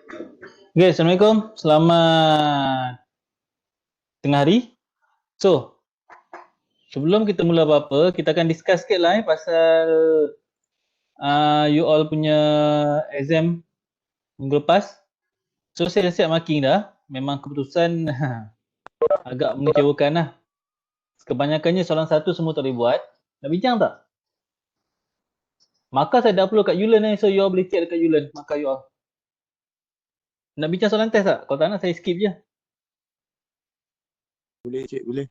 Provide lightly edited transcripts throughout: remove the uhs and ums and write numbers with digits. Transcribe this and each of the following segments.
Okay, Assalamualaikum. Selamat tengah hari. So, sebelum kita mula apa-apa, kita akan discuss sikit lah pasal you all punya exam minggu lepas. So, saya dah siap marking dah. Memang keputusan agak mengecewakan lah. Kebanyakannya soalan satu semua tak boleh buat. Nak bincang tak? Maka saya dah upload kat Ulearn ni, so you all boleh check dekat Ulearn. Maka you all. Nak bincang soalan test tak? Kalau tak nak, saya skip je. Boleh cik, boleh.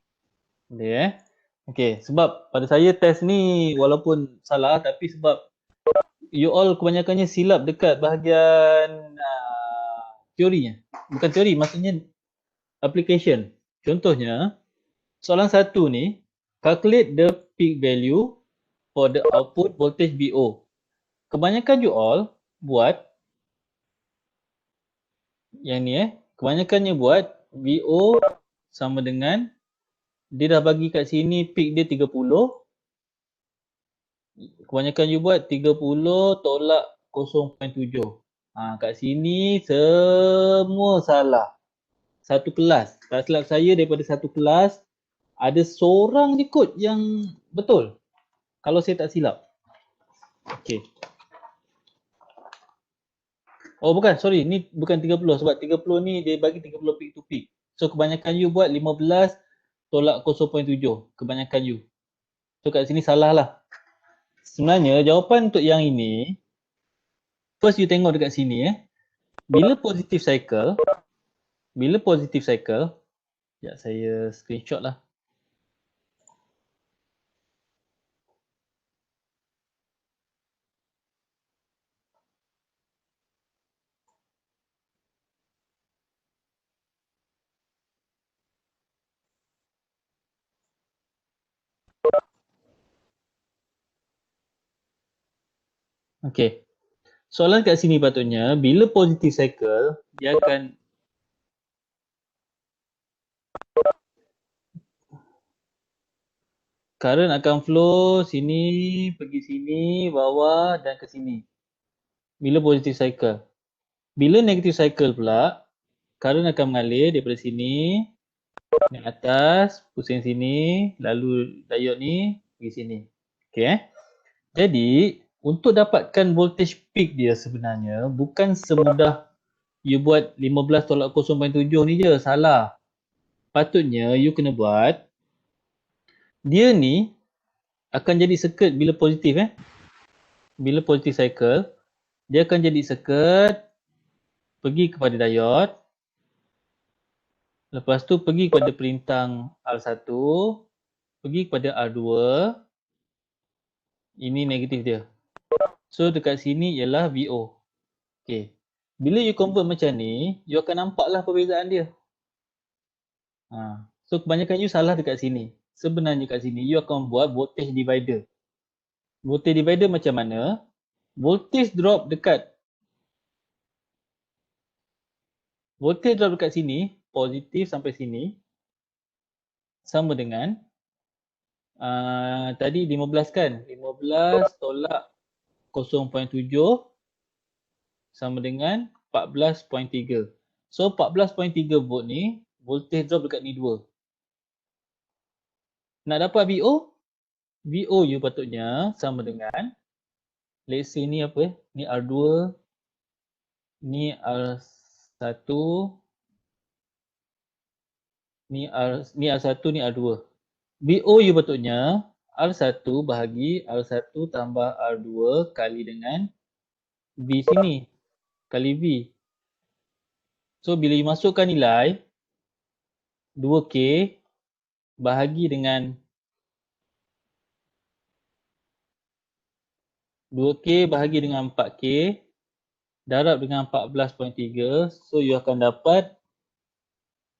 Boleh Okay, sebab pada saya test ni walaupun salah tapi sebab you all kebanyakannya silap dekat bahagian teorinya. Bukan teori, maksudnya application. Contohnya, soalan satu ni, calculate the peak value for the output voltage VO. Kebanyakan you all buat yang ni kebanyakannya buat VO sama dengan dia dah bagi kat sini peak dia 30. Kebanyakan you buat 30 tolak 0.7. Kat sini semua salah. Satu kelas. Tak silap saya daripada satu kelas, ada seorang je kot yang betul. Kalau saya tak silap. Okay. Oh bukan, sorry. Ni bukan 30 sebab 30 ni dia bagi 30 peak to peak. So kebanyakan you buat 15 tolak 0.7. Kebanyakan you. So kat sini salah lah. Sebenarnya jawapan untuk yang ini, first you tengok dekat sini Bila positive cycle, sekejap saya screenshot lah. Okay. Soalan kat sini patutnya, bila positive cycle, dia akan current akan flow sini, pergi sini, bawah dan ke sini. Bila positive cycle. Bila negative cycle pula, current akan mengalir daripada sini, naik atas, pusing sini, lalu diode ni, pergi sini. Okay Jadi, untuk dapatkan voltage peak dia sebenarnya, bukan semudah you buat 15 tolak 0.7 ni je, salah. Patutnya you kena buat, dia ni akan jadi circuit bila positif Bila positive cycle, dia akan jadi circuit, pergi kepada diode, lepas tu pergi kepada perintang R1, pergi kepada R2, ini negatif dia. So dekat sini ialah VO. Okay. Bila you convert macam ni, you akan nampaklah perbezaan dia. So kebanyakan you salah dekat sini. Sebenarnya kat sini, you akan buat voltage divider. Voltage divider macam mana? Voltage drop dekat sini, positif sampai sini, sama dengan tadi 15 kan? 15 tolak 0.7 sama dengan 14.3. So 14.3 volt ni, voltage drop dekat ni 2. Nak dapat VO? VO you patutnya sama dengan, let's say ni apa ni R2, ni R1, ni R1, ni R2. VO you patutnya R1 bahagi R1 tambah R2 kali dengan V sini, kali V. So bila you masukkan nilai 2K bahagi dengan 2K bahagi dengan 4K darab dengan 14.3, so you akan dapat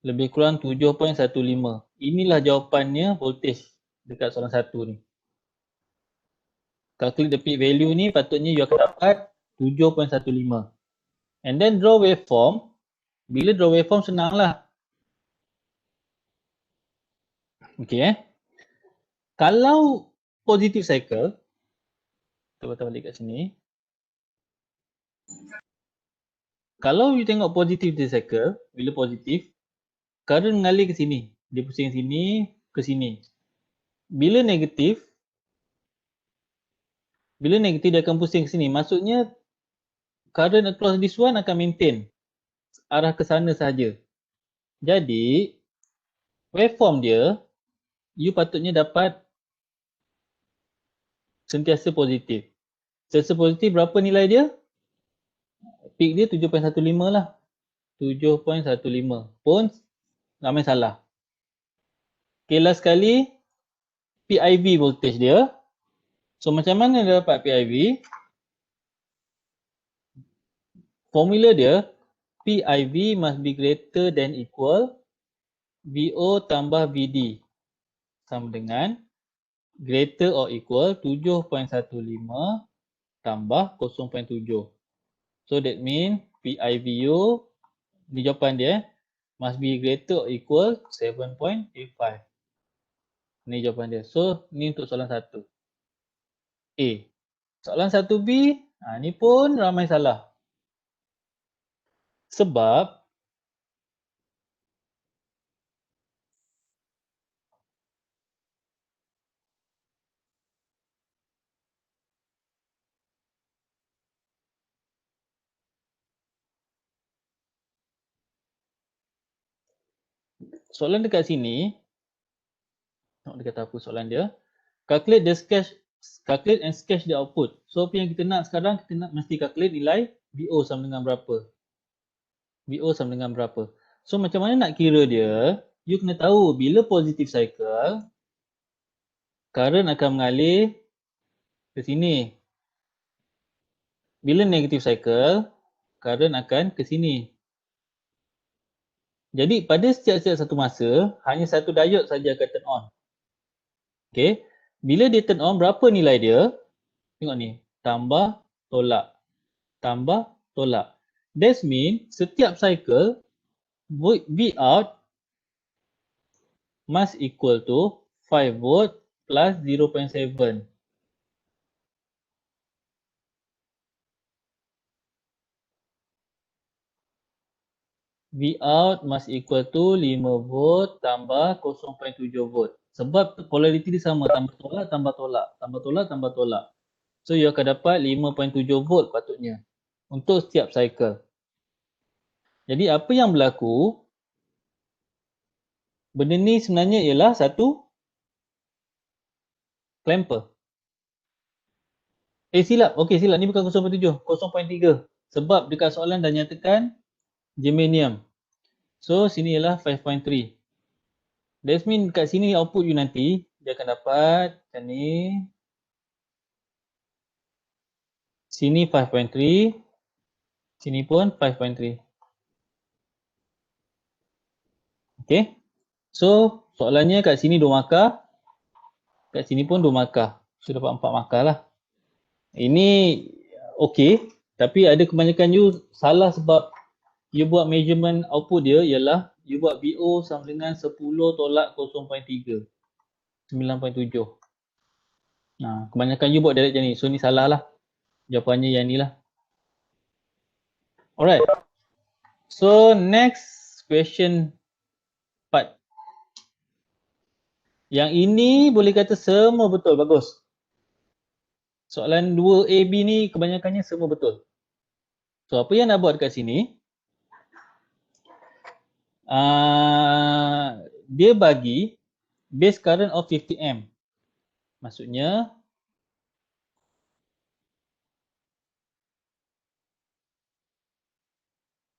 lebih kurang 7.15. Inilah jawapannya voltage dekat soalan 1 ni. Calculate the peak value ni patutnya you akan dapat 7.15. And then draw waveform. Bila draw waveform senang lah. Okay Kalau positive cycle, kita balik kat sini. Kalau you tengok positif duty cycle, bila positif, current mengalir ke sini. Dia pusing sini, ke sini. Bila negatif dia akan pusing ke sini. Maksudnya current across this one akan maintain arah ke sana sahaja. Jadi waveform dia, you patutnya dapat sentiasa positif. Sentiasa positif berapa nilai dia? Peak dia 7.15 lah. 7.15 pun ramai salah. Okay, last sekali PIV voltage dia. So macam mana dia dapat PIV? Formula dia PIV must be greater than equal VO tambah VD sama dengan greater or equal 7.15 tambah 0.7. So that means PIVU ni jawapan dia must be greater or equal 7.85. Ni jawapan dia. So ni untuk soalan 1 A. Soalan 1B, ni pun ramai salah. Sebab soalan dekat sini, tengok dia kata apa soalan dia. Calculate and sketch the output. So apa yang kita nak sekarang, kita nak mesti calculate nilai VO sama dengan berapa. VO sama dengan berapa. So macam mana nak kira dia? You kena tahu bila positive cycle, current akan mengalir ke sini. Bila negative cycle, current akan ke sini. Jadi pada setiap-setiap satu masa, hanya satu diode saja akan turn on. Okay. Bila dia turn on, berapa nilai dia? Tengok ni. Tambah, tolak. Tambah, tolak. That means setiap cycle, V out must equal to 5 volt plus 0.7. V out must equal to 5 volt tambah 0.7 volt. Sebab polarity dia sama, tambah tolak, tambah tolak. Tambah tolak, tambah tolak. So, you akan dapat 5.7 volt patutnya untuk setiap cycle. Jadi, apa yang berlaku, benda ni sebenarnya ialah satu clamper. Silap. Okey, silap. Ni bukan 0.7, 0.3. Sebab dekat soalan dah nyatakan germanium. So, sini ialah 5.3. That means kat sini output you nanti, dia akan dapat macam ni. Sini 5.3. Sini pun 5.3. Okay. So, soalannya kat sini 2 markah. Kat sini pun 2 markah. So, dapat 4 markah lah. Ini okay. Tapi ada kebanyakan you salah sebab you buat measurement output dia ialah you buat VO sama dengan 10 tolak 0.3. 9.7. Kebanyakan you buat direct macam ni. So, ni salah lah. Jawapannya yang ni lah. Alright. So, next question part. Yang ini boleh kata semua betul. Bagus. Soalan 2A, B ni kebanyakannya semua betul. So, apa yang nak buat dekat sini? Dia bagi base current of 50 amp. Maksudnya,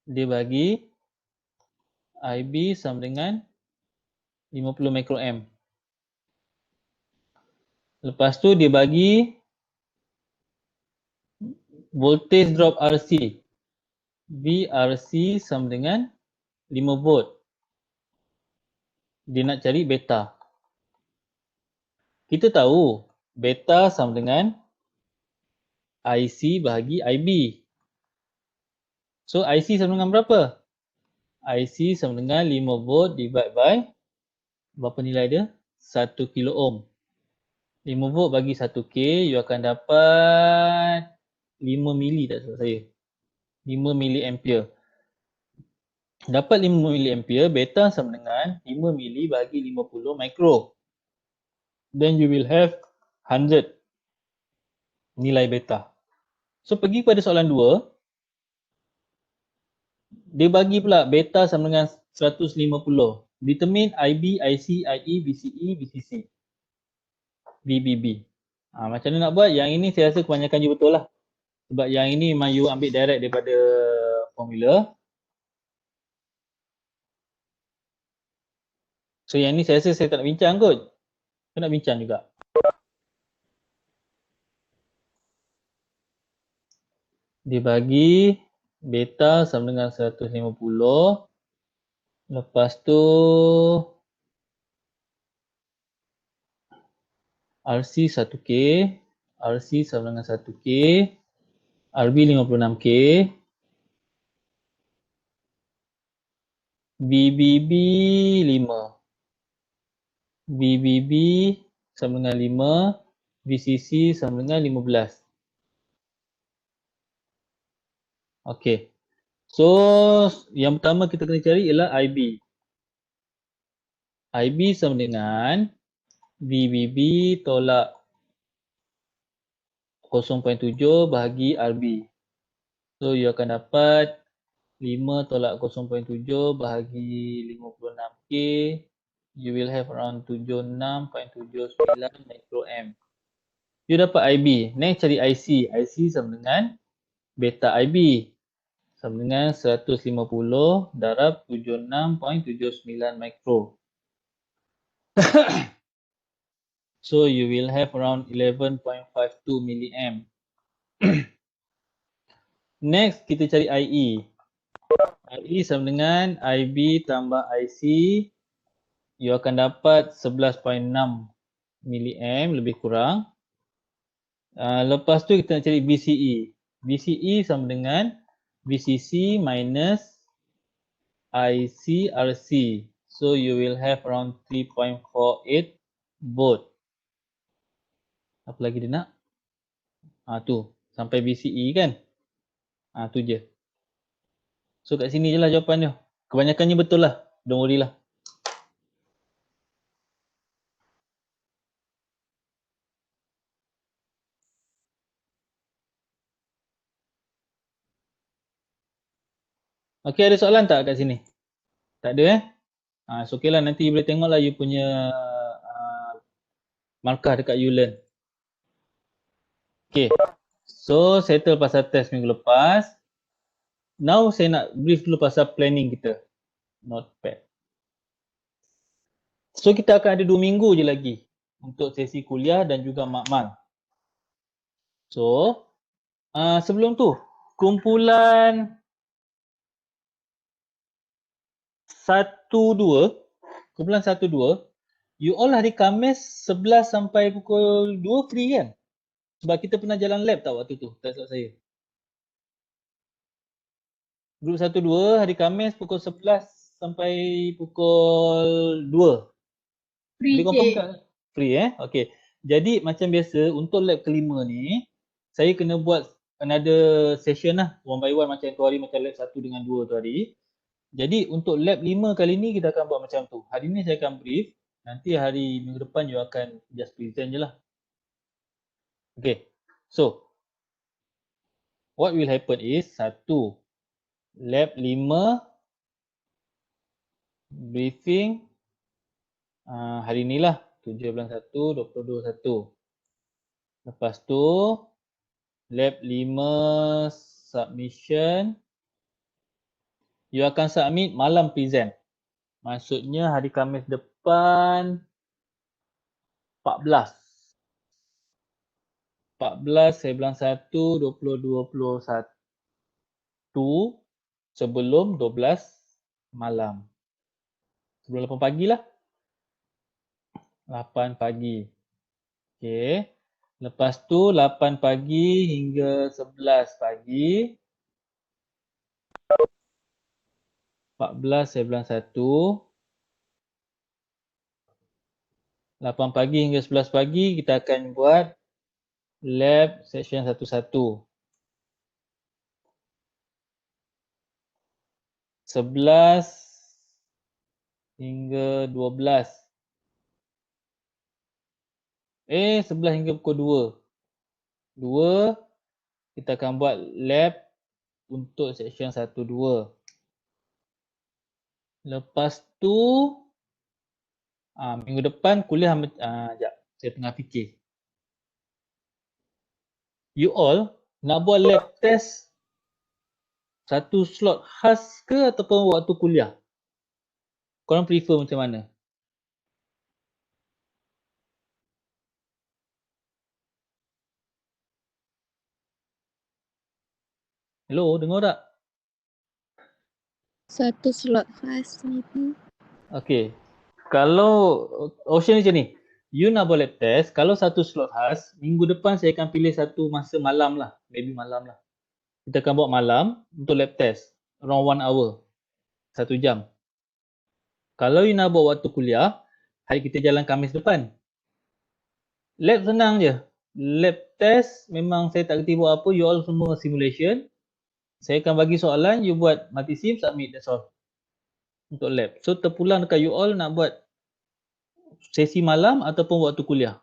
dia bagi IB sama dengan 50 mikroamp. Lepas tu dia bagi voltage drop RC. VRC sama dengan 5 volt. Dia nak cari beta. Kita tahu beta sama dengan IC bahagi IB. So IC sama dengan berapa? IC sama dengan 5 volt divide by berapa nilai dia? 1 kilo ohm. 5 volt bagi 1K, you akan dapat 5 mili tak salah saya. 5 miliampere. Dapat 5 miliampere, beta sama dengan 5 mili bagi 50 mikro. Then you will have 100 nilai beta. So pergi pada soalan 2, dia bagi pula beta sama dengan 150. Determine IB, IC, IE, BCE, BCC, BBB. Macam mana nak buat? Yang ini saya rasa kebanyakan you betul lah. Sebab yang ini memang you ambil direct daripada formula. So yang ni saya rasa saya tak nak bincang kot. Saya nak bincang juga. Dia bagi beta sama dengan 150. Lepas tu RC 1K, RC sama dengan 1K, RB 56K, BBB 5, BBB sama dengan 5, VCC sama dengan 15. Okey. So, yang pertama kita kena cari ialah IB. IB sama dengan BBB tolak 0.7 bahagi RB. So, you akan dapat 5 tolak 0.7 bahagi 56K. You will have around 76.79 microamp. You dapat IB. Next cari IC. IC sama dengan beta IB. Sama dengan 150 darab 76.79 micro. So you will have around 11.52 milliamp. Next kita cari IE. IE sama dengan IB tambah IC. You akan dapat 11.6 milliamp lebih kurang. Lepas tu kita nak cari BCE. BCE sama dengan VCC minus ICRC. So you will have around 3.48 volt. Apa lagi dia nak? Tu. Sampai BCE kan? Tu je. So kat sini je lah jawapan dia. Kebanyakannya betul lah. Don't worry lah. Okay, ada soalan tak kat sini? Tak ada so okay lah, nanti boleh tengok lah you punya markah dekat you learn. Okay. So settle pasal test minggu lepas. Now saya nak brief dulu pasal planning kita. Notepad. So kita akan ada 2 minggu je lagi untuk sesi kuliah dan juga makmal. So sebelum tu, kumpulan 1-2, you all hari Khamis 11 sampai pukul 2 free kan? Sebab kita pernah jalan lab tak waktu tu, tak silap saya. Grup 1-2 hari Khamis pukul 11 sampai pukul 2. Free je. Free Okay. Jadi macam biasa untuk lab kelima ni, saya kena buat another session lah. One by one macam tu hari, macam lab 1 dengan 2 tu hari. Jadi untuk lab 5 kali ni kita akan buat macam tu. Hari ni saya akan brief. Nanti hari minggu depan you akan just present je lah. Okay. So, what will happen is 1. Lab 5 briefing hari ni lah. 7/1/2021. Lepas tu lab 5 submission. You akan submit malam present. Maksudnya hari Khamis depan 14. 14/1/2021 sebelum 12 malam. Sebelum 8 pagi lah. 8 pagi. Okay. Lepas tu 8 pagi hingga 11 pagi. 14/1. 8 pagi hingga 11 pagi kita akan buat lab section 1-1. 11 hingga 12. 11 hingga pukul 2. 2, kita akan buat lab untuk section 1, 2. Lepas tu, minggu depan kuliah, sekejap, saya tengah fikir. You all nak buat lab test satu slot khas ke ataupun waktu kuliah? Korang prefer macam mana? Hello, dengar tak? Satu slot khas maybe. Okay. Kalau option macam ni, you nak buat lab test, kalau satu slot khas, minggu depan saya akan pilih satu masa malam lah. Maybe malam lah. Kita akan buat malam untuk lab test. Around 1 hour. 1 jam. Kalau you nak buat waktu kuliah, hari kita jalan Khamis depan. Lab senang je. Lab test memang saya tak kerti buat apa, you all semua simulation. Saya akan bagi soalan, you buat mati sim, submit, that's all. Untuk lab. So terpulang dekat you all nak buat sesi malam ataupun waktu kuliah.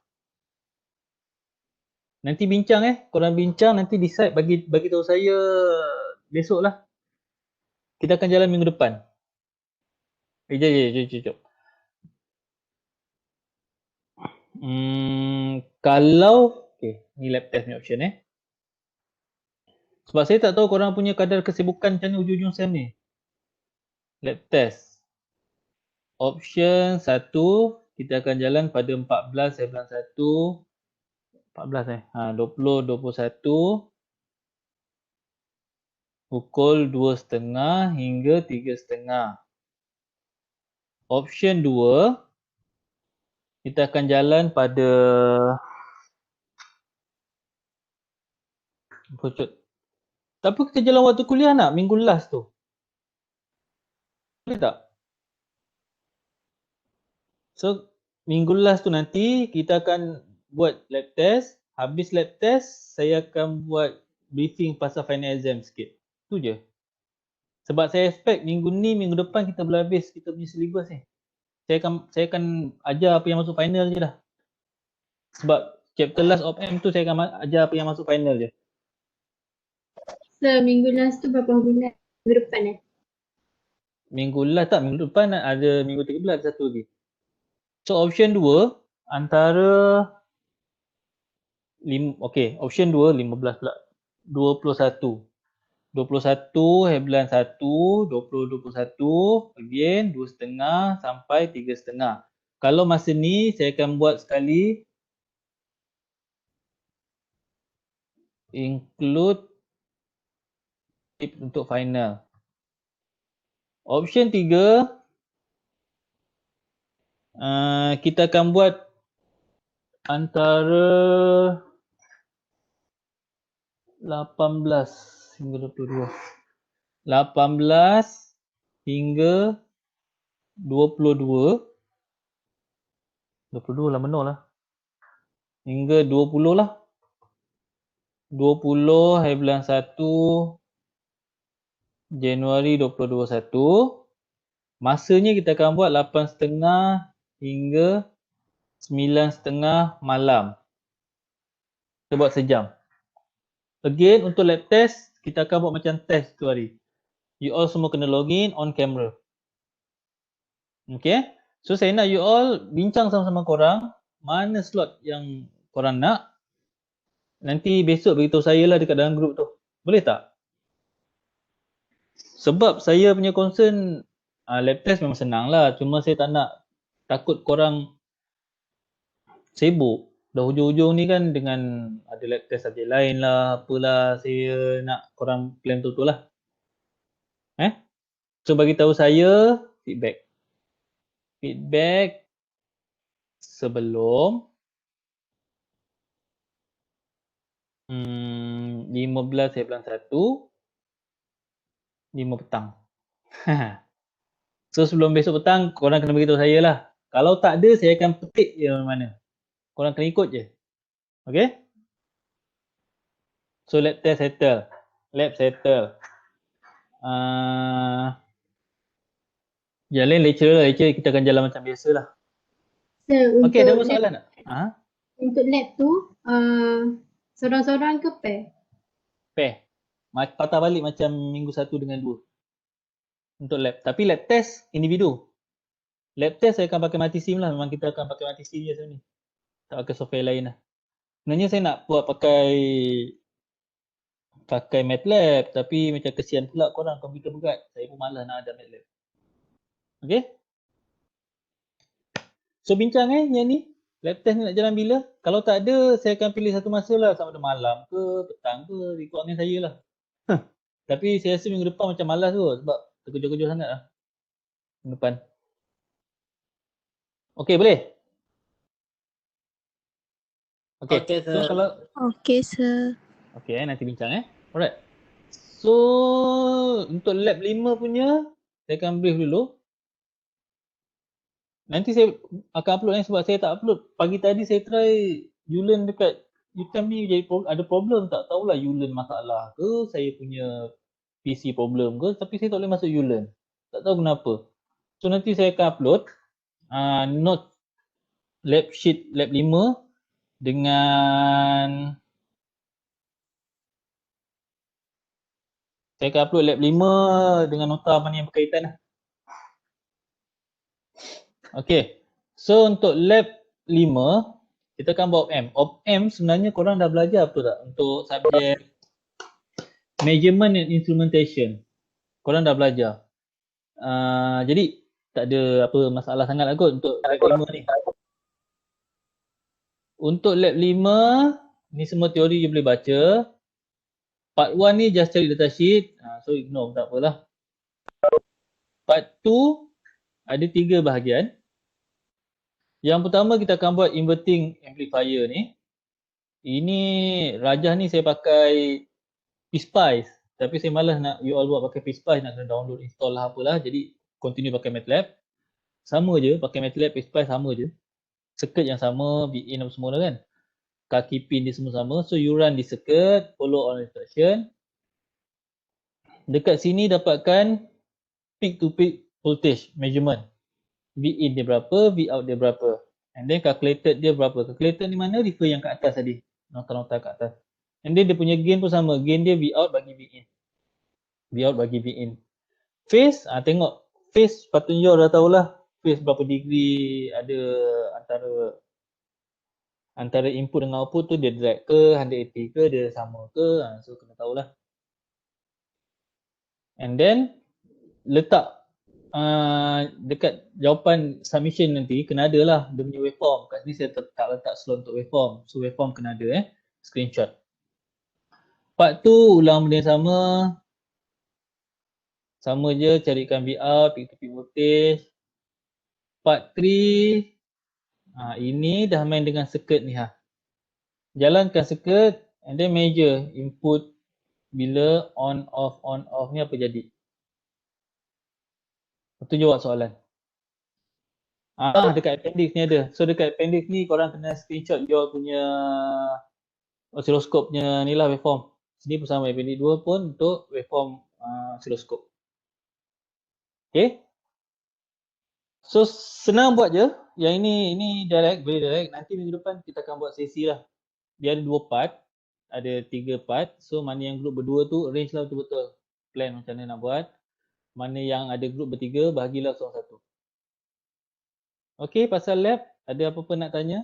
Nanti bincang korang bincang, nanti decide, bagi tahu saya besok lah. Kita akan jalan minggu depan. Jom. Kalau, okay, ni lab test ni option Sebab saya tak tahu korang punya kadar kesibukan macam ni ujung-ujung sem ni. Lab test. Option 1, kita akan jalan pada 14/1, 20/21 pukul 2.30 hingga 3.30. Option 2, kita akan jalan pada tapi kita jalan waktu kuliah nak? Minggu last tu. Boleh tak? So, minggu last tu nanti kita akan buat lab test. Habis lab test, saya akan buat briefing pasal final exam sikit. Tu je. Sebab saya expect minggu ni, minggu depan kita boleh habis kita punya syllabus ni. Saya akan ajar apa yang masuk final je lah. Sebab chapter last of M tu saya akan ajar apa yang masuk final je. So, minggu last tu berapa bulan? Minggu depan Minggu last tak, minggu depan ada minggu 13 ada satu lagi. So option 2 antara option 2 15 pula 21. 21/1 2021 again 2.30 sampai 3.30. Kalau masa ni saya akan buat sekali include tips untuk final. Option 3, kita akan buat antara 18 hingga 22. 18 hingga 22. 22 lah menol lah. Hingga 20 lah. 20/1 Januari 2021. Masanya kita akan buat 8.30 hingga 9.30 malam. Kita buat sejam. Again, untuk lab test, kita akan buat macam test tu hari. You all semua kena login on camera. Okay? So, saya nak you all bincang sama-sama korang, mana slot yang korang nak. Nanti besok beritahu saya lah dekat dalam grup tu. Boleh tak? Sebab saya punya concern, lab test memang senang lah. Cuma saya tak nak takut korang sibuk. Dah hujung-hujung ni kan dengan ada lab test subjek lain lah, apalah, saya nak korang plan betul-betul lah. So bagi tahu saya feedback. Feedback sebelum 15/1 5 petang. So sebelum besok petang korang kena beritahu saya lah. Kalau tak ada saya akan petik je mana-mana. Korang kena ikut je. Okay? So lab test settle. Lab settle. Yang lain lecture kita akan jalan macam biasa lah. Sir, Okey, ada apa untuk lab, soalan tak? untuk lab tu, seorang-seorang ke pair? Pair. Patah balik macam minggu 1 dengan 2 untuk lab. Tapi lab test individu. Lab test saya akan pakai Multisim lah. Memang kita akan pakai Multisim je sebenarnya. Tak pakai software lain lah. Sebenarnya saya nak buat pakai MATLAB tapi macam kesian pula korang komputer berat. Saya pun malas nak ada MATLAB. Okey? So bincang yang ni. Lab test ni nak jalan bila? Kalau tak ada, saya akan pilih satu masa lah. Sama ada malam ke, petang ke, ikut angin saya lah. Tapi saya rasa minggu depan macam malas tu sebab terkejut-kejut sangat lah. Minggu depan. Okey, boleh? Okey. Okey, So sir. kalau Okay, sir. okey nanti bincang Alright. So untuk lab 5 punya saya akan brief dulu. Nanti saya akan upload sebab saya tak upload. Pagi tadi saya try Ulearn dekat UTM ni jadi ada problem, tak tahulah Ulearn masalah ke, saya punya PC problem ke, tapi saya tak boleh masuk Ulearn. Tak tahu kenapa. So nanti saya akan upload note lab sheet lab 5 dengan saya akan upload lab 5 dengan nota mana yang berkaitan lah. Okay. So untuk lab 5 kita akan buat OPM. OPM sebenarnya korang dah belajar betul tak? Untuk subjek Measurement and Instrumentation. Korang dah belajar. Jadi tak ada apa masalah sangat lah kot untuk lab 5 ni. Untuk lab 5 ni semua teori je boleh baca. Part 1 ni just cari datasheet. So ignore, tak apalah. Part 2 ada 3 bahagian. Yang pertama kita akan buat inverting amplifier ni. Ini Rajah ni saya pakai PSpice. Tapi saya malas nak you all buat pakai PSpice, nak kena download, install lah apalah. Jadi continue pakai MATLAB. Sama je, pakai MATLAB, PSpice sama je. Circuit yang sama, bin apa semua lah kan. Kaki pin dia semua sama. So you run di circuit, follow all instruction. Dekat sini dapatkan peak to peak voltage measurement. Vin dia berapa, Vout dia berapa. And then calculated dia berapa. Calculated ni mana? Refer yang kat atas tadi. Nota-nota kat atas. And then dia punya gain pun sama. Gain dia Vout bagi Vin. Vout bagi Vin. Phase, tengok. Phase patutnya dah tahulah. Phase berapa degree ada antara input dengan output tu dia direct ke, 180 ke, dia sama ke. So kena tahulah. And then letak dekat jawapan submission nanti kena ada lah dia punya waveform. Kat sini saya tak letak slot untuk waveform. So waveform kena ada screenshot. Part tu ulang benda yang sama. Sama je carikan Vout, peak to peak voltage. Part 3 ini dah main dengan circuit ni Jalankan circuit and then measure input bila on off ni apa jadi. Itu jawab soalan. Dekat appendix ni ada. So dekat appendix ni korang kena screenshot your punya oscilloscope punya ni lah waveform. Sini pun sama, appendix 2 pun untuk waveform oscilloscope. Okay. So senang buat je. Yang ini direct, boleh direct. Nanti minggu depan kita akan buat sesi lah. Dia ada 2 part. Ada 3 part. So mana yang group berdua tu arrange lah betul-betul. Plan macam mana nak buat. Mana yang ada group bertiga, bahagilah seorang satu. Okay, pasal lab, ada apa-apa nak tanya?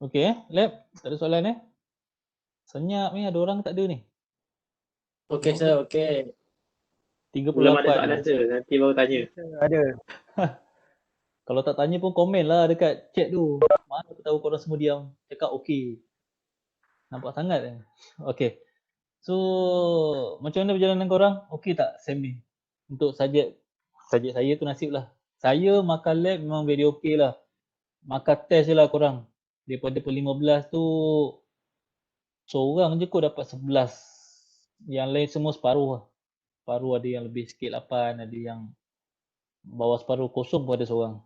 Okay, lab, tak ada soalan Senyap ni, ada orang tak ada ni? Okey, sir. Okey. 38 Belum ada soalan, sir. Nanti baru tanya. Ada. Kalau tak tanya pun komen lah dekat chat tu. Mana aku tahu korang semua diam. Cakap okey. Nampak sangat Okay. So, macam mana perjalanan korang? Okey tak SEM ni? Untuk subjek saya tu nasib lah. Saya makan lab memang very okey lah. Makan test je lah korang. Daripada per 15 tu, seorang je kot dapat 11. Yang lain semua separuh lah. Separuh ada yang lebih sikit 8, ada yang bawah separuh, kosong pun ada seorang.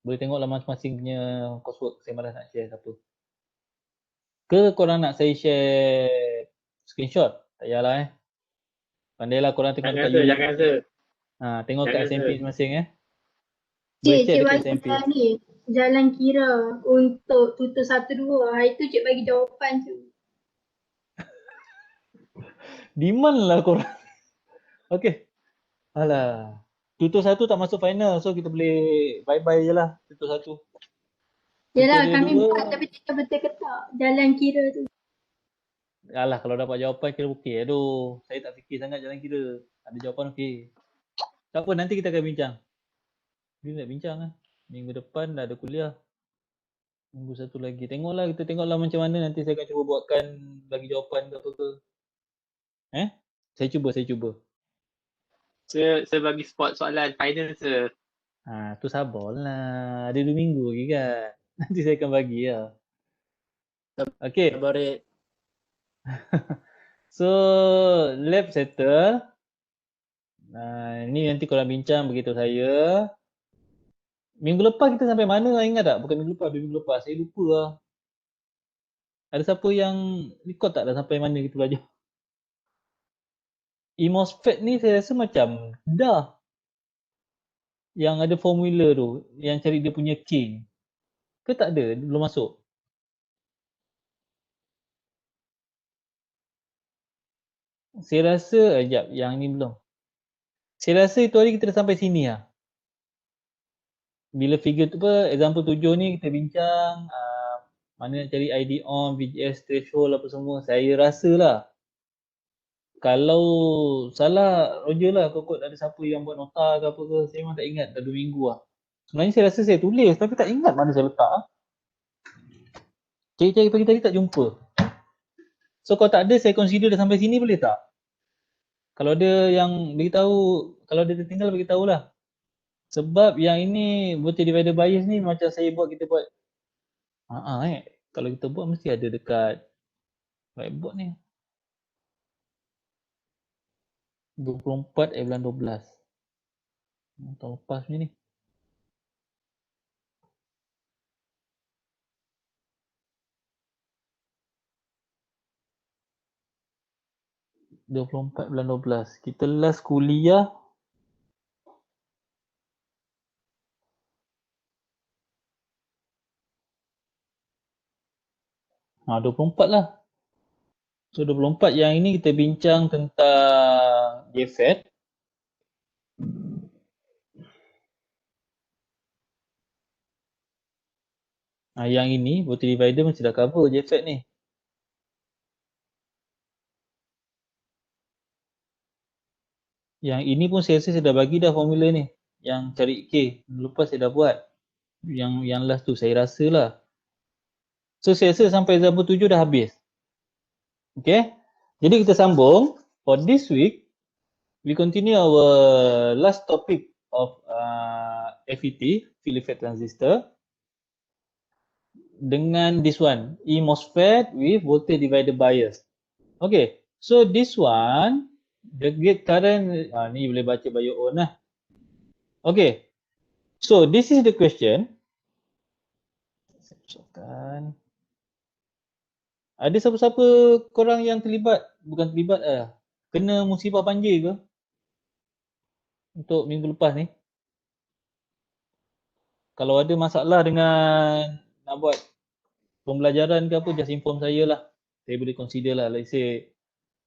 Boleh tengoklah masing-masing punya coursework saya malas nak share siapa. Ke korang nak saya share screenshot? Tak payahlah Pandailah korang tengok Jangan dekat sir, YouTube. jangan sir. Tengok kat Jangan SMP sir. masing-masing Boleh Cik, share cik dekat bagi SMP. saya ni jalan kira untuk tutur 1-2. Hari tu cik bagi jawapan tu. Di mana lah korang? Okey. Alah. Tutor 1 tak masuk final, so kita boleh bye-bye je lah tutor 1. Yelah Tutor kami 2, buat tapi tak betul ke tak jalan kira tu. alah kalau dapat jawapan kira okey. Aduh, saya tak fikir sangat jalan kira. Ada jawapan okey. Tak apa, nanti kita akan bincang. Kita nak bincang lah. Minggu depan dah ada kuliah. Minggu satu lagi. Kita tengoklah macam mana nanti saya akan cuba buatkan bagi jawapan ke apa ke. Saya cuba. Sir bagi spot soalan final sir. Tu sabarlah. Ada 2 minggu lagi kan. Nanti saya akan bagi lah. Okay. Elaborate. So, lab settle. Ni nanti korang bincang beritahu saya. Minggu lepas kita sampai mana lah, ingat tak? Bukan minggu lepas, 2 minggu lepas. Saya lupa lah. Ada siapa yang record tak dah sampai mana kita belajar? E-MOSFET ni saya rasa macam dah. Yang ada formula tu, yang cari dia punya K. Ke tak ada? Belum masuk? Saya rasa, sekejap, yang ni belum. Saya rasa itu hari kita dah sampai sini lah. Bila figure tu apa, example 7 ni kita bincang mana nak cari ID on, VGS threshold apa semua. Saya rasa lah. Kalau salah, Roger lah. Kau ada siapa yang buat nota ke apa ke. Saya memang tak ingat, dah 2 minggu lah. Sebenarnya saya rasa saya tulis tapi tak ingat mana saya letak lah. Cari-cari pagi tadi tak jumpa. So kalau tak ada, saya consider dah sampai sini boleh tak? Kalau ada yang beritahu, kalau ada tertinggal beritahu lah. Sebab yang ini voltage divider bias ni macam saya buat, kita buat kalau kita buat mesti ada dekat whiteboard ni. 24/12. Tahun lepas ni. 24/12. Kita last kuliah 24 lah. So 24 yang ini kita bincang tentang JFET. Yang ini voltage divider mesti dah cover JFET ni. Yang ini pun saya rasa saya dah bagi dah formula ni. Yang cari K. Lepas saya dah buat. Yang last tu saya rasa lah. So saya rasa sampai example 7 dah habis. Okay. Jadi kita sambung. For this week, we continue our last topic of FET, field effect transistor. Dengan this one, E-MOSFET with voltage divider bias. Okay. So this one, the gate current, ni boleh baca by your own lah. Okay. So this is the question. Ada siapa-siapa korang yang terlibat, bukan terlibat kena musibah banjir ke? Untuk minggu lepas ni. Kalau ada masalah dengan nak buat pembelajaran ke apa, just inform saya lah. Saya boleh consider lah. Let's say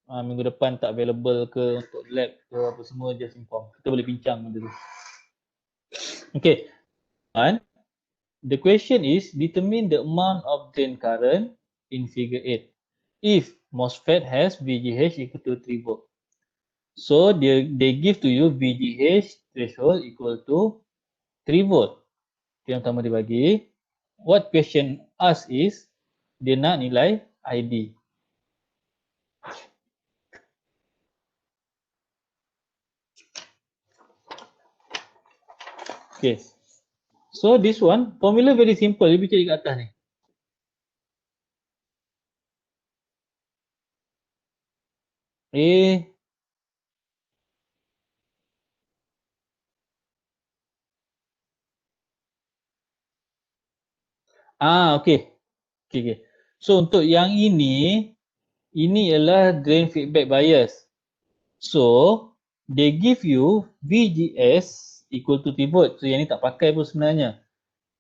minggu depan tak available ke untuk lab ke apa semua, just inform. Kita boleh bincang benda tu. Okay. And the question is, determine the amount of drain current in figure 8 if MOSFET has VGH equal to 3 volt. So they give to you VGH threshold equal to 3 volt. Yang pertama dia bagi. What question ask is, dia nak nilai ID. Okay. So this one, formula very simple. Lebih cari kat atas ni. Okey. Okey. So untuk yang ini ialah drain feedback bias. So they give you VGS equal to T volt. So yang ni tak pakai pun sebenarnya.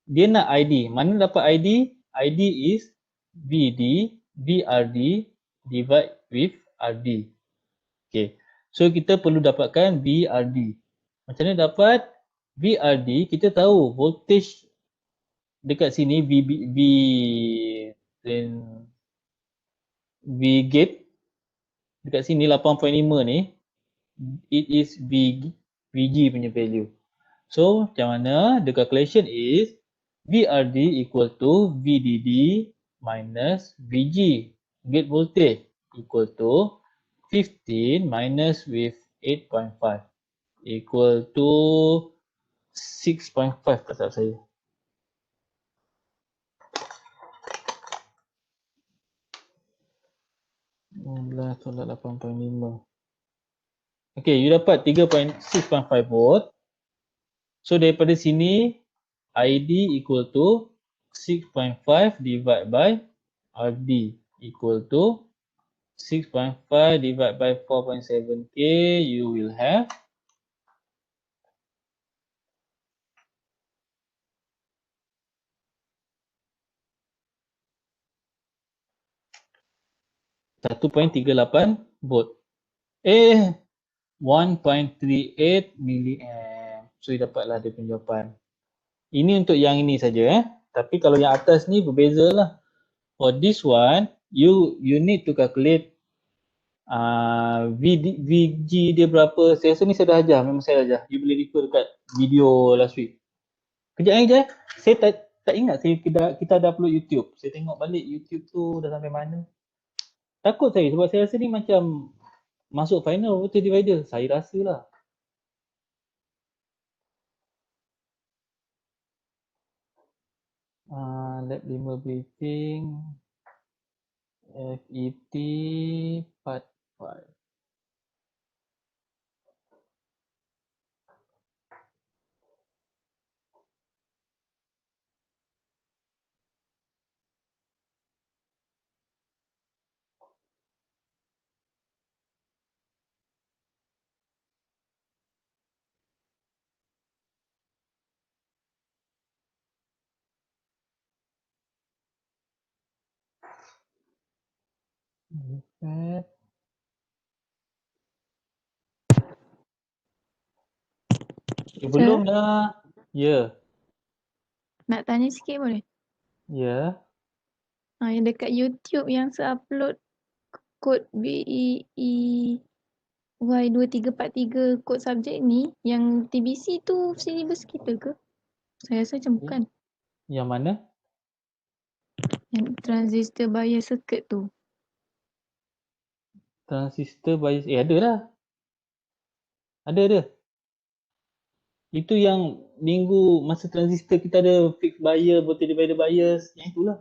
Dia nak ID. Mana dapat ID? ID is VD VRD divide with RD. Okay. So kita perlu dapatkan VRD. Macam mana dapat? VRD kita tahu voltage dekat sini V gate dekat sini 8.5 ni, it is VG punya value. So macam mana? The calculation is VRD equal to VDD minus VG, gate voltage, equal to 15 minus with 8.5 equal to 6.5 tak salah saya. Tolak 8.5. Okay, you dapat 6.5 volt. So daripada sini ID equal to 6.5 divided by RD equal to 6.5 divided by 4.7K, you will have 1.38 volt. 1.38 milliamp. So dapatlah dia punya jawapan. Ini untuk yang ini saja Tapi kalau yang atas ni berbeza lah. For this one, you need to calculate VG dia berapa. Saya rasa ni saya dah ajar, memang saya dah ajar. You boleh refer dekat video last week. Kejap lagi je. Saya tak ingat kita dah upload YouTube. Saya tengok balik YouTube tu dah sampai mana. Takut saya sebab saya rasa ni macam masuk final voltage divider. Saya rasa lah. Lab 5 briefing. FET part 5. Set. Belum dah. Ya. Nak tanya sikit boleh? Ya. Yang dekat YouTube yang upload kod BEEY2343 kod subjek ni, yang TBC tu syllabus kita ke? Saya rasa macam bukan. Yang mana? Yang transistor bias circuit tu. Transistor bias. Ada lah. Ada. Itu yang minggu masa transistor kita ada fixed bias, voltage divider bias. Yang itulah.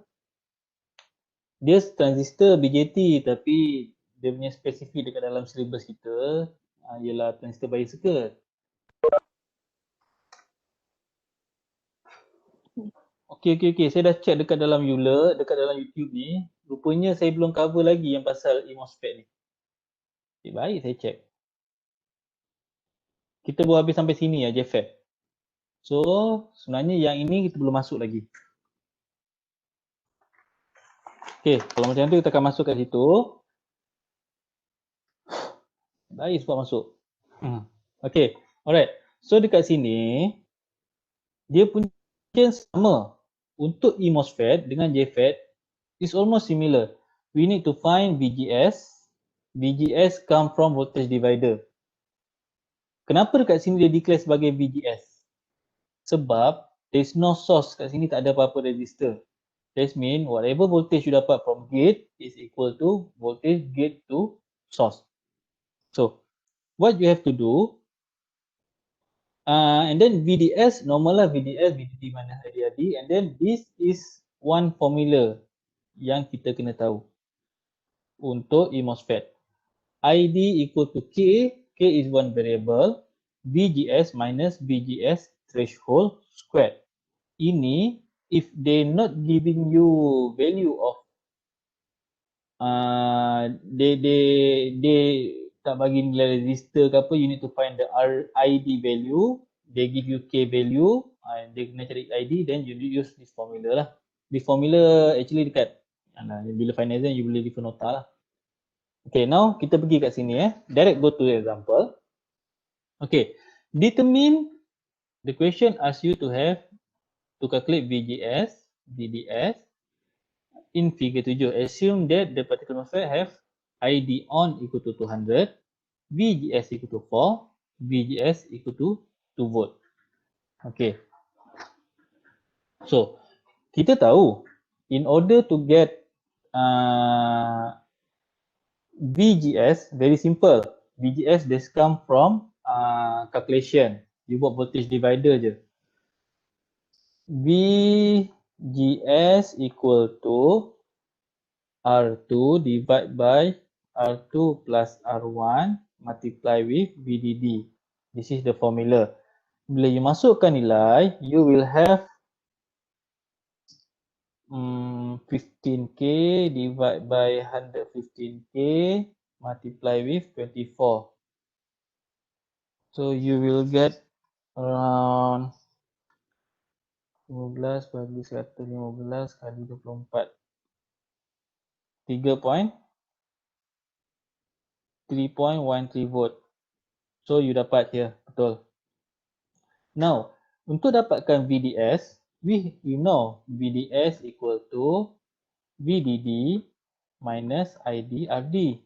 Dia transistor BJT tapi dia punya spesifik dekat dalam syllabus kita ialah transistor bias circuit. Okey. Saya dah check dekat dalam Euler, dekat dalam YouTube ni. Rupanya saya belum cover lagi yang pasal MOSFET ni. Baik saya check. Kita baru habis sampai sini ya, JFET. So, sebenarnya yang ini kita belum masuk lagi. Okey, kalau macam tu kita akan masuk kat situ. Baik sebab masuk. Okey, alright. So dekat sini, dia punya sama. Untuk MOSFET dengan JFET, is almost similar. We need to find VGS. VGS come from voltage divider. Kenapa dekat sini dia declare sebagai VGS? Sebab there is no source kat sini, tak ada apa-apa resistor. That means whatever voltage you dapat from gate is equal to voltage gate to source. So what you have to do, and then VDS, normal lah VDS, VDD mana adik-adik, and then this is one formula yang kita kena tahu untuk MOSFET. ID equal to K, K is one variable, VGS minus VGS threshold squared. Ini if they not giving you value of they tak bagi nilai register ke apa, you need to find the ID value. They give you K value, dia kena cari ID, then you use this formula lah. This formula actually dekat bila final exam you boleh refer nota lah. Okay, now kita pergi kat sini direct go to the example. Okay, determine, the question asks you to calculate VGS, VDS in figure 7. Assume that the particular MOSFET have ID on equal to 200, VGS equal to 4, VGS equal to 2 volt. Okay. So, kita tahu in order to get VGS, very simple. VGS this come from calculation. You buat voltage divider je. VGS equal to R2 divided by R2 plus R1 multiply with VDD. This is the formula. Bila you masukkan nilai, you will have 15K divided by 115K multiply with 24. So you will get around 15 bagi 115 kali 24. 3.13 volt. So you dapat here, betul. Now, untuk dapatkan VDS, we know VDS equal to VDD minus ID RD.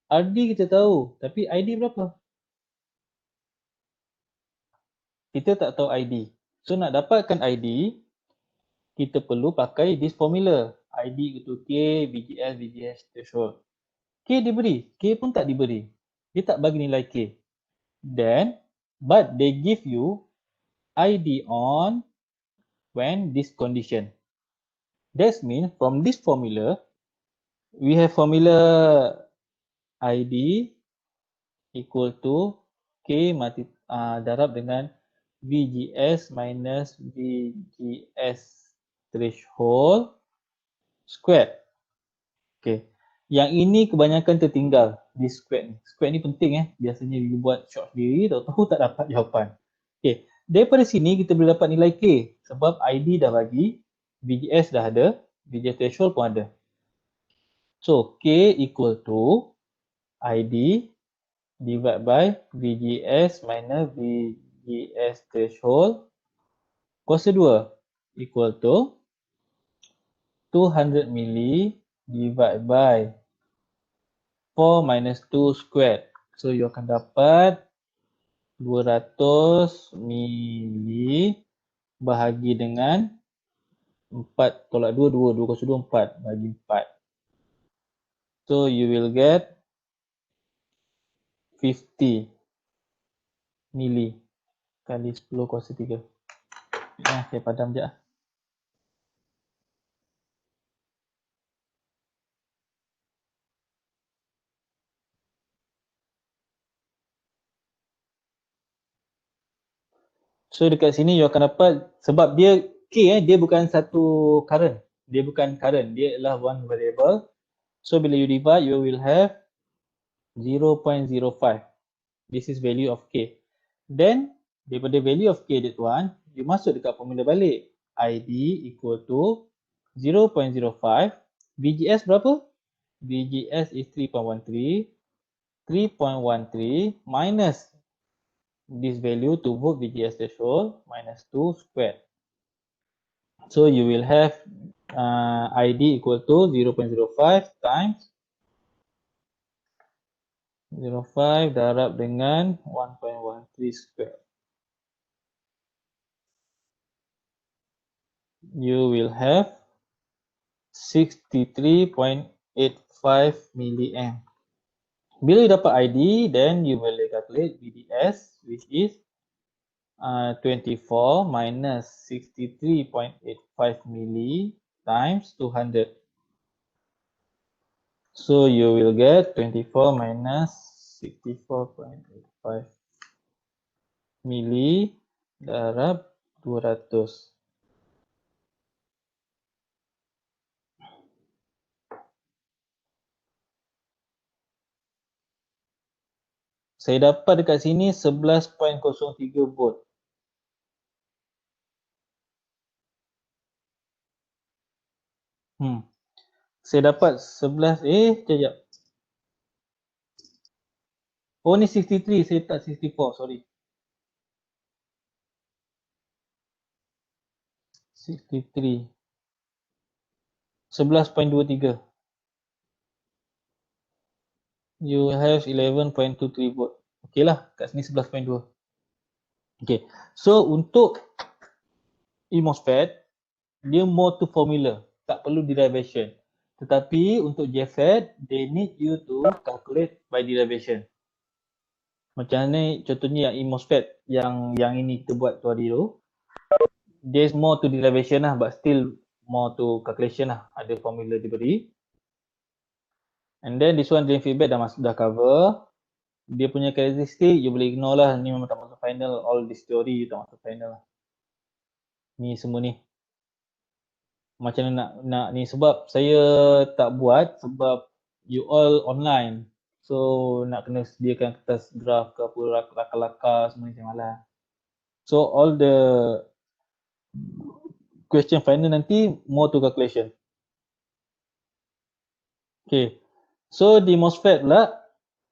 RD kita tahu, tapi ID berapa? Kita tak tahu ID. So nak dapatkan ID, kita perlu pakai this formula. ID equal to K, VGS, VGS threshold. K diberi, K pun tak diberi. Dia tak bagi nilai K. Then, but they give you ID on when this condition. That means from this formula, we have formula ID equal to K darab dengan VGS minus VGS threshold squared. Okay. Yang ini kebanyakan tertinggal di squared ni. Squared ni penting Biasanya you buat short sendiri, tahu-tahu tak dapat jawapan. Okay. Daripada sini kita boleh dapat nilai K sebab ID dah bagi, VGS dah ada, VGS threshold pun ada. So K equal to ID divided by VGS minus VGS threshold kuasa 2 equal to 200 milli divided by 4 minus 2 squared. So you akan dapat 200 milli bahagi dengan 4, tolak 2, 2 kuasa 2, 4 bagi 4. So you will get 50 milli kali 10 kuasa 3. Saya padam je. So dekat sini you akan dapat, sebab dia K dia bukan satu current. Dia bukan current, dia adalah one variable. So bila you divide, you will have 0.05. This is value of K. Then daripada value of K that one, you masuk dekat formula balik. ID equal to 0.05. VGS berapa? VGS is 3.13. 3.13 minus this value to volt VGS threshold minus 2 squared. So you will have ID equal to 0.05 times 0.05 darab dengan 1.13 squared. You will have 63.85 milliamp. Bila you dapat ID, then you boleh calculate VDS, which is 24 minus 63.85 milli times 200. So you will get 24 minus 64.85 milli darab 200. Saya dapat dekat sini 11.03 volt. Saya dapat 11, sekejap. Oh ni 63, saya tak 64, sorry. 63. 11.23. You have 11.23 volt. Okey lah, kat sini 11.2. Okay, so untuk MOSFET, dia more to formula, tak perlu derivation. Tetapi untuk JFET, they need you to calculate by derivation. Macam ni contohnya yang MOSFET yang ini kita buat tu hari tu, there's more to derivation lah, but still more to calculation lah. Ada formula diberi. And then this one drain feedback dah cover. Dia punya karakteristik you boleh ignore lah, ni memang tak masuk final, all this theory tak masuk final lah. Ni semua ni. Macam mana nak ni, sebab saya tak buat sebab you all online. So nak kena sediakan kertas graf ke apa, lakar-lakar semua macam malas. So all the question final nanti more to calculation. Okay. So di MOSFET pula,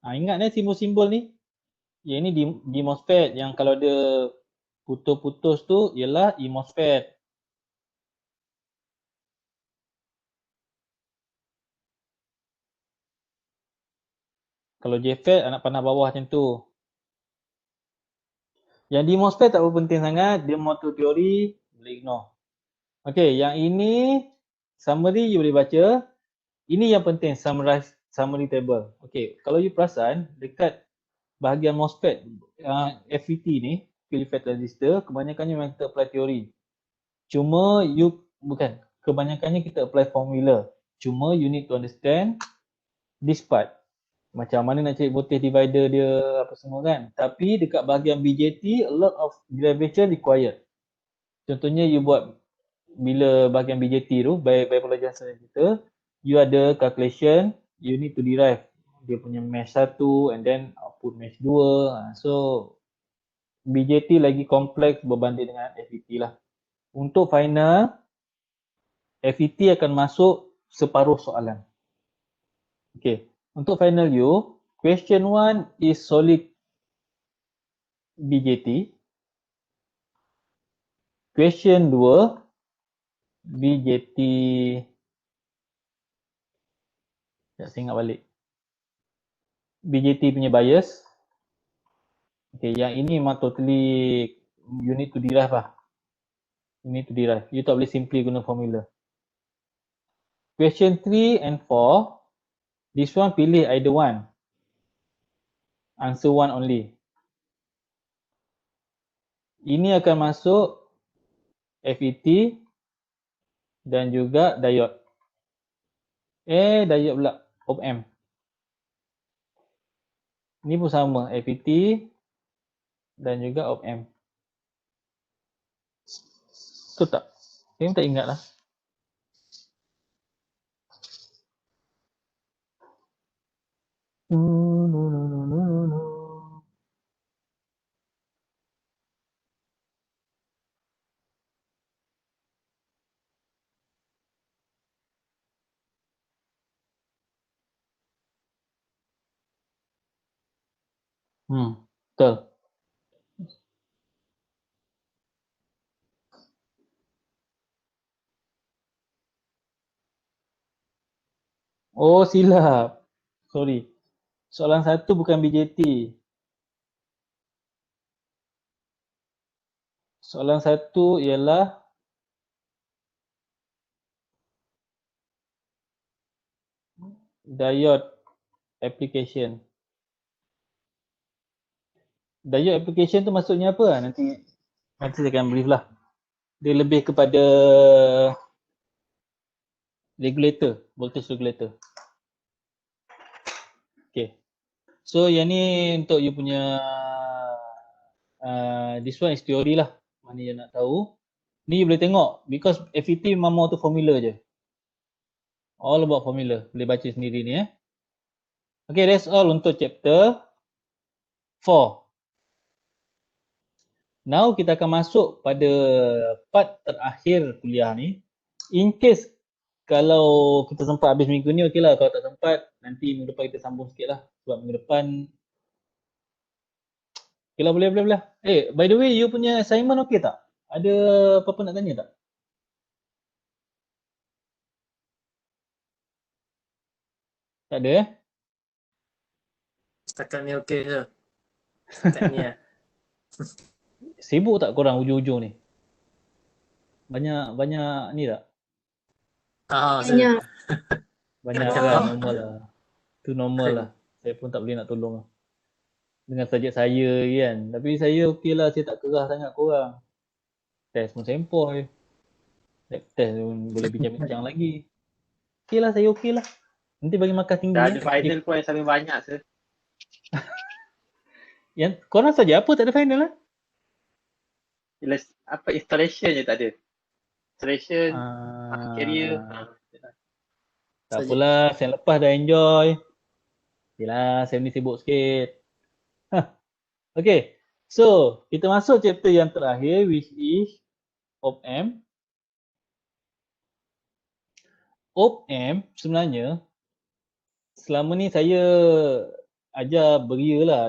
ingat simbol-simbol ni. Yang ini di MOSFET yang kalau dia putus-putus tu ialah MOSFET. Kalau JFET anak panah bawah macam tu. Yang di MOSFET tak berapa penting sangat, dia more to teori, boleh ignore. Okay, yang ini summary you boleh baca. Ini yang penting, summary table. Okay, kalau you perasan dekat bahagian MOSFET FET ni, field effect transistor, kebanyakannya memang kita apply teori. Cuma kebanyakannya kita apply formula. Cuma you need to understand this part. Macam mana nak cari voltage divider dia, apa semua kan. Tapi dekat bahagian BJT, a lot of derivation required. Contohnya you buat bila bahagian BJT tu, bipolar junction kita, you ada calculation, you need to derive dia punya mesh 1 and then output mesh 2. So BJT lagi kompleks berbanding dengan FET lah. Untuk final, FET akan masuk separuh soalan. Okay. Untuk final you, question 1 is solid BJT. Question 2, BJT. Saya ingat balik. BJT punya bias. Okay, yang ini memang totally you need to derive lah. You need to derive. You tak boleh simply guna formula. Question 3 and 4, this one pilih either one. Answer one only. Ini akan masuk FET dan juga diode. Diode pula, op-amp. Ini pun sama, FET dan juga op-amp. Betul tak? Saya tak ingat lah. Betul. Oh, silap. Sorry. Soalan 1 bukan BJT. Soalan 1 ialah diode application. Diode application tu maksudnya apa? Nanti saya akan brief lah. Dia lebih kepada regulator, voltage regulator. Okay. So yang ni untuk you punya this one is theory lah. Mana yang nak tahu. Ni you boleh tengok because FET memang mau tu formula je. All about formula. Boleh baca sendiri ni Okay, that's all untuk chapter 4. Now kita akan masuk pada part terakhir kuliah ni. In case kalau kita sempat habis minggu ni, okey lah. Kalau tak sempat, nanti minggu depan kita sambung sikit lah. Sebab minggu depan, okey lah, boleh. By the way, you punya assignment okey tak? Ada apa-apa nak tanya tak? Tak ada Setakat ni okey je. Setakat ni lah. Sibuk tak korang hujung-hujung ni? Banyak ni tak? Banyak. Banyak Banyak. lah, normal lah. Itu normal lah. Saya pun tak boleh nak tolong lah. Dengan subjek saya kan. Tapi saya okey lah, saya tak kerah sangat korang. Test pun sempoi. Lab test pun boleh bincang-bincang lagi. Okey lah, saya okey lah. Nanti bagi markah tinggi. Dah ada final pun yang sampai banyak sir. Yang korang saja apa tak ada final lah? Apa installation je tak ada. Installation, carrier. Tak apalah, sem lepas dah enjoy. Yelah, sem ni sibuk sikit. Okay, so kita masuk chapter yang terakhir which is Op-Amp. Op-Amp sebenarnya selama ni saya ajar beria lah.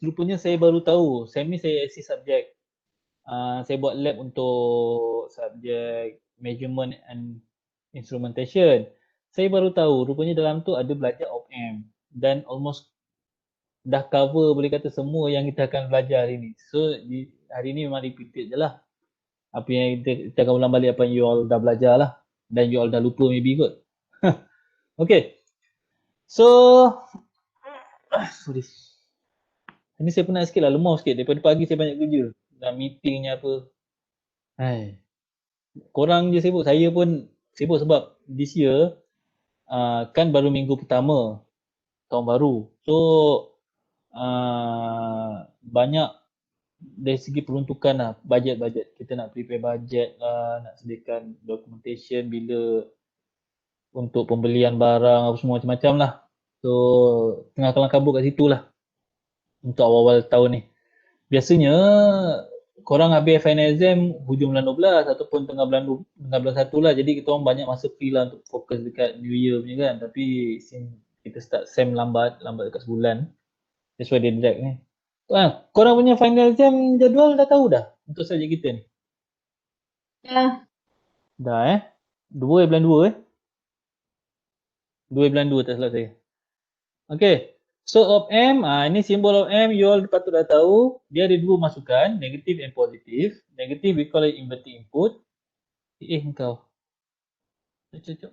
Rupanya saya baru tahu, sem ni saya assist subjek. Saya buat lab untuk subjek measurement and instrumentation. Saya baru tahu rupanya dalam tu ada belajar op-amp dan almost dah cover boleh kata semua yang kita akan belajar hari ni. So hari ni memang repeated je lah. Apa yang kita akan ulang balik apa yang you all dah belajar lah. Dan you all dah lupa maybe kot. Okay. So, sorry. Ini saya penat sikit lah, lemah sikit. Daripada pagi saya banyak kerja. Dan meetingnya apa. Hai. Korang je sibuk. Saya pun sibuk sebab this year kan baru minggu pertama tahun baru. So, banyak dari segi peruntukan lah, bajet-bajet. Kita nak prepare bajet lah, nak sediakan documentation bila untuk pembelian barang apa semua macam-macam lah. So, tengah kelang kabut kat situ lah untuk awal-awal tahun ni. Biasanya korang habis final exam hujung bulan 12 ataupun tengah bulan 1 lah. Jadi kita orang banyak masa free lah untuk fokus dekat New Year punya kan. Tapi kita start sem lambat dekat sebulan. That's why dia drag ni. Korang punya final exam jadual dah tahu dah untuk subjek kita ni? Dah 2 bulan 2 2 bulan 2 tak salah saya. Okay. So op-amp, ini simbol op-amp you all patut dah tahu. Dia ada dua masukan, negatif and positif. Negatif we call it inverting input. Engkau. Cocok.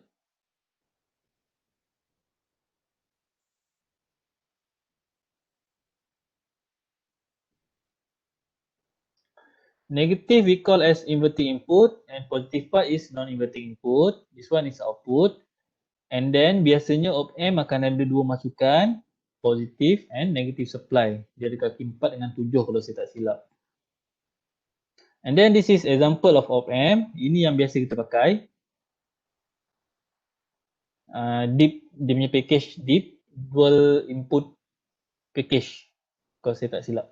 Negative we call as inverting input and positive part is non-inverting input. This one is output. And then biasanya op-amp akan ada dua masukan, positive and negative supply. Dia ada kaki 4 dengan 7 kalau saya tak silap. And then this is example of op-amp. Ini yang biasa kita pakai. Deep, dia punya package deep, dual input package kalau saya tak silap.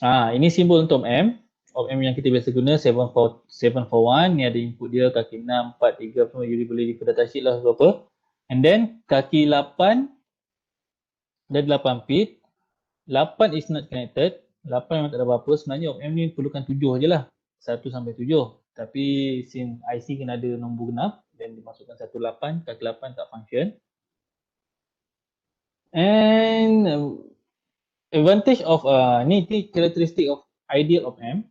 Ini simbol untuk op-amp. Op-amp yang kita biasa guna 741. Ni ada input dia kaki 6, 4, 3 semua. You boleh refer datasheet lah apa. And then kaki 8 dan 8 pit. 8 is not connected. 8 memang tak ada apa-apa. Sebenarnya op-amp ni perlukan 7 je lah. 1 sampai 7. Tapi since IC kena ada nombor genap dan dimasukkan 1 8, kaki 8 tak function. And advantage of ni characteristic of ideal op-amp.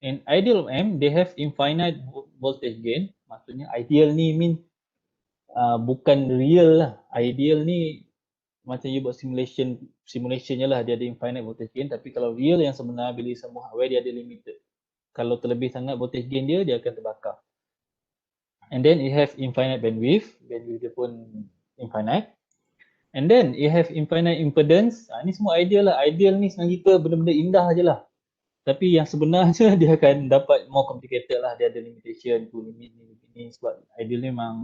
In ideal op-amp, they have infinite voltage gain. Maksudnya ideal ni mean bukan real lah. Ideal ni macam you buat simulationnya lah, dia ada infinite voltage gain. Tapi kalau real yang sebenar bila semua hardware dia ada limited. Kalau terlebih sangat voltage gain dia akan terbakar. And then it have infinite bandwidth. Bandwidth dia pun infinite. And then it have infinite impedance. Ni semua ideal lah. Ideal ni sebenarnya kita benda-benda indah je lah. Tapi yang sebenarnya dia akan dapat more complicated lah. Dia ada limitation tu, limit ni sebab ideal ni memang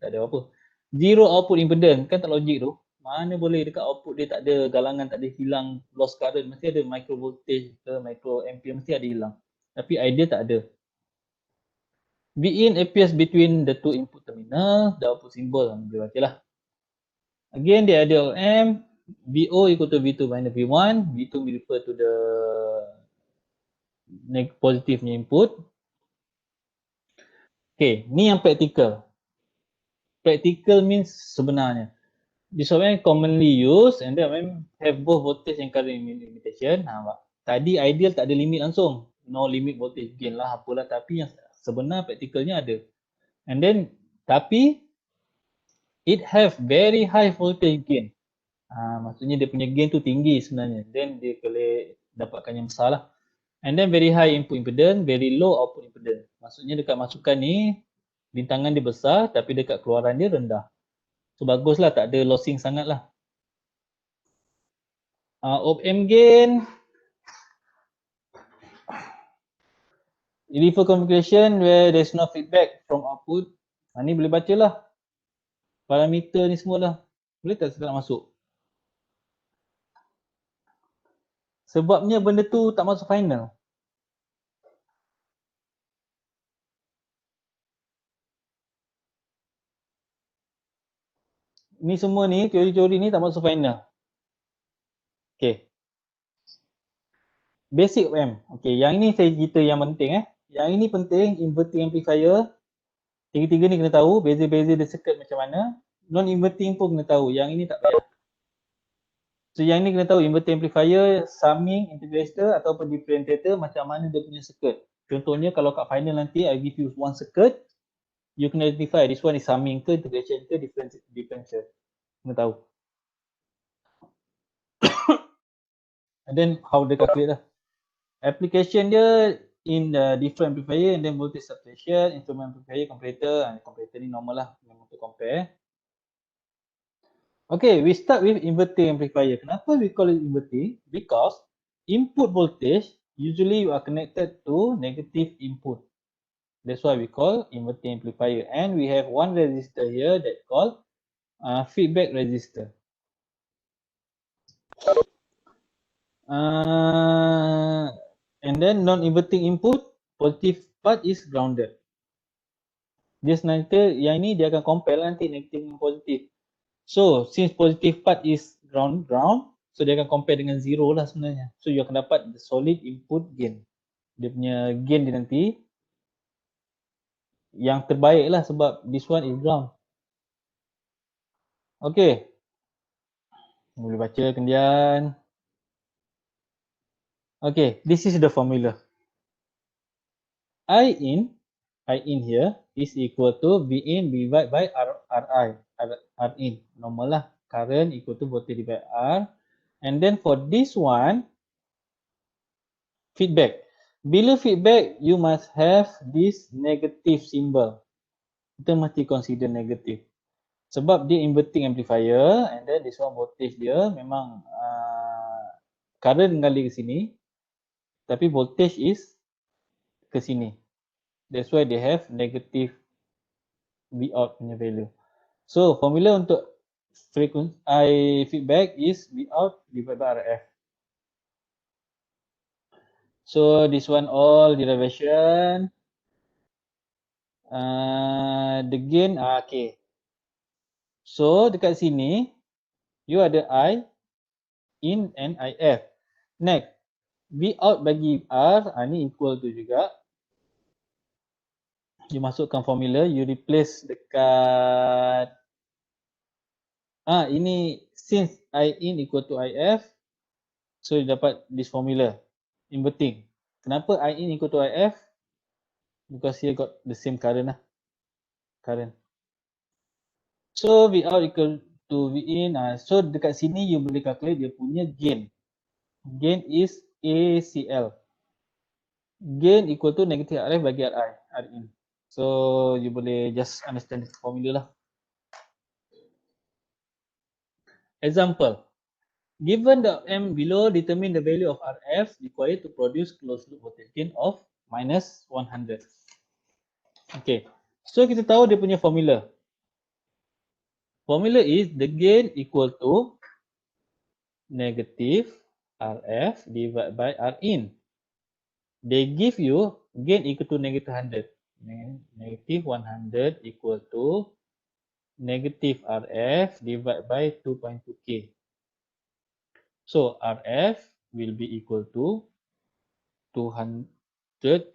tak ada apa. Zero output impedance, kan tak logik tu. Mana boleh dekat output dia tak ada galangan, tak ada hilang loss current. Mesti ada micro voltage ke micro ampere, mesti ada hilang. Tapi idea tak ada. Vin appears between the two input terminal, the output symbol. Boleh baca lah. Again, the idea of M, VO equal to V2 minus V1. V2 will refer to the positive input. Okay, ni yang practical. Practical means sebenarnya. This one commonly used and then have both voltage and current limitation. Tadi ideal tak ada limit langsung. No limit voltage gain lah apalah, tapi yang sebenar practicalnya ada. And then tapi it have very high voltage gain. Maksudnya dia punya gain tu tinggi sebenarnya. Then dia boleh dapatkan yang besar lah. And then very high input impedance, very low output impedance. Maksudnya dekat masukan ni bintangan dia besar tapi dekat keluaran dia rendah. So baguslah, tak ada losing sangat lah. Op-amp gain, default configuration where there's no feedback from output. Ni boleh baca lah. Parameter ni semua lah. Boleh tak saya nak masuk? Sebabnya benda tu tak masuk final. Ni semua ni, teori-teori ni tak masuk final. Okay. Basic op-amp. Okay, yang ini saya cerita yang penting Yang ini penting, inverting amplifier. Tiga-tiga ni kena tahu, beza-beza dia circuit macam mana. Non-inverting pun kena tahu, yang ini tak payah. So yang ni kena tahu inverting amplifier, summing, integrator ataupun differentiator, macam mana dia punya circuit. Contohnya kalau kat final nanti, I give you one circuit, you can identify this one is summing ke, integration ke, differential. Kena tahu. And then how they calculate lah. Application dia in the different amplifier and then voltage substitution, instrument amplifier, comparator. Comparator ni normal lah untuk compare. Okay, we start with inverting amplifier. Kenapa we call it inverting? Because input voltage usually you are connected to negative input. That's why we call inverting amplifier. And we have one resistor here that called feedback resistor. And then non-inverting input, positive part is grounded. Dia nanti, yang ini dia akan compare lah nanti negative dengan positif. So, since positive part is ground, so dia akan compare dengan zero lah sebenarnya. So, you akan dapat the solid input gain. Dia punya gain dia nanti yang terbaik lah sebab this one is ground. Okay. Boleh baca kemudian. Okay, this is the formula. I in here is equal to V in divided by R in. Normal lah. Current equal to voltage divided by R. And then for this one, feedback. Bila feedback, you must have this negative symbol. Kita mesti consider negative. Sebab dia inverting amplifier and then this one voltage dia memang current mengalir ke sini. Tapi voltage is ke sini. That's why they have negative V out punya value. So formula untuk feedback is V out divided by RF. So this one all derivation. The gain, okay. So dekat sini, you ada I in and IF. Next, V out bagi R, ni equal to juga. You masukkan formula, you replace dekat ini since I in equal to IF, so you dapat this formula, inverting. Kenapa I in equal to IF? Because here got the same current lah. Current. So V out equal to V in. So dekat sini you boleh calculate dia punya gain. Gain is ACL. Gain equal to negative RF bagi RI, R in. So you boleh just understand this formula lah. Example. Given the M below, determine the value of RF required to produce closed loop voltage gain of minus 100. Okay. So kita tahu dia punya formula. Formula is the gain equal to negative RF divided by Rin. They give you gain equal to negative 100. Negative 100 equal to negative RF divided by 2.2K. So RF will be equal to 220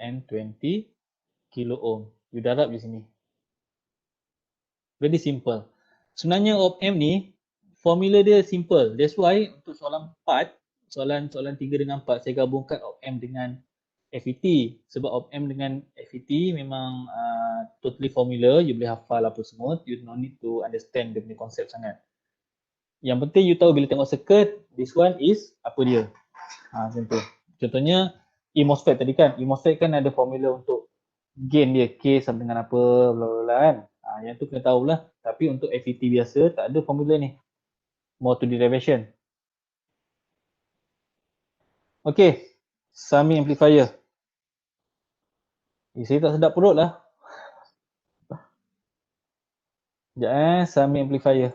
kilo ohm. You darab di sini. Very simple. Sebenarnya op-amp ni formula dia simple. That's why untuk soalan 4, soalan 3 dengan 4 saya gabungkan op-amp dengan FET. Sebab op-amp dengan FET memang totally formula, you boleh hafal apa semua, you no need to understand dia punya konsep sangat. Yang penting you tahu bila tengok circuit, this one is apa dia. Macam tu. Contohnya MOSFET tadi kan, MOSFET kan ada formula untuk gain dia, K sama dengan apa, bla bla bla kan. Yang tu kena tahulah. Tapi untuk FET biasa tak ada formula ni. More to derivation. Okay, summing amplifier. Saya tak sedap perut lah. Sekejap summing amplifier.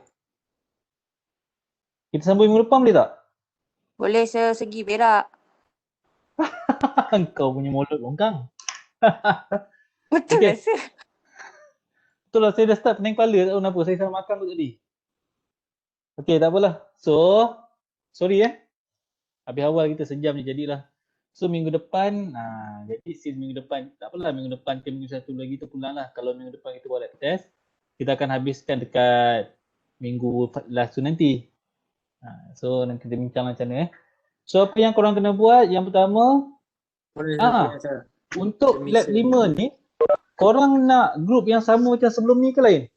Kita sambung minggu depan boleh tak? Boleh segi berak. Kau punya mulut longkang. Betul Okay. lah sir. Betul lah, saya dah start pening kepala, tak tahu kenapa. Saya salah makan kot tadi. Okay, tak apalah. So, sorry habis awal kita sejam ni jadilah. So, minggu depan, jadi since minggu depan, tak apalah minggu depan ke minggu satu lagi tu pulang lah. Kalau minggu depan kita buat lab test, kita akan habiskan dekat minggu last tu nanti. So, nanti kita bincang macam mana So, apa yang korang kena buat? Yang pertama, Boleh sir. untuk lab 5 ni, korang nak group yang sama macam sebelum ni ke lain?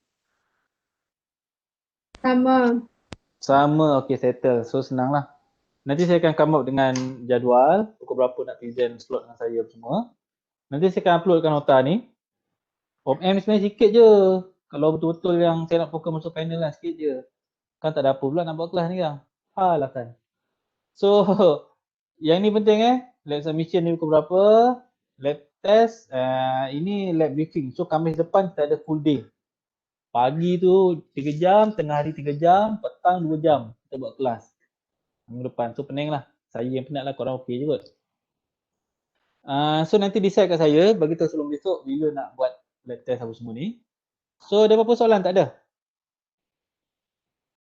Sama. Sama, okay, settle. So, senang lah. Nanti saya akan come up dengan jadual, pukul berapa nak present slot dengan saya semua. Nanti saya akan uploadkan nota ni. Op-amp sebenarnya sikit je. Kalau betul-betul yang saya nak fokus masuk panel lah, sikit je. Kan tak ada apa pula nak buat kelas ni kan. Lah kan. So, yang ni penting lab submission ni pukul berapa, lab test, ini lab briefing. So, Khamis depan kita ada full day. Pagi tu 3 jam, tengah hari 3 jam, petang 2 jam kita buat kelas. Minggu depan. So, pening lah. Saya yang penat lah, korang okey je kot. So, nanti decide kat saya, bagi tahu sebelum besok bila nak buat lab test apa semua ni. So, ada apa-apa soalan? Tak ada?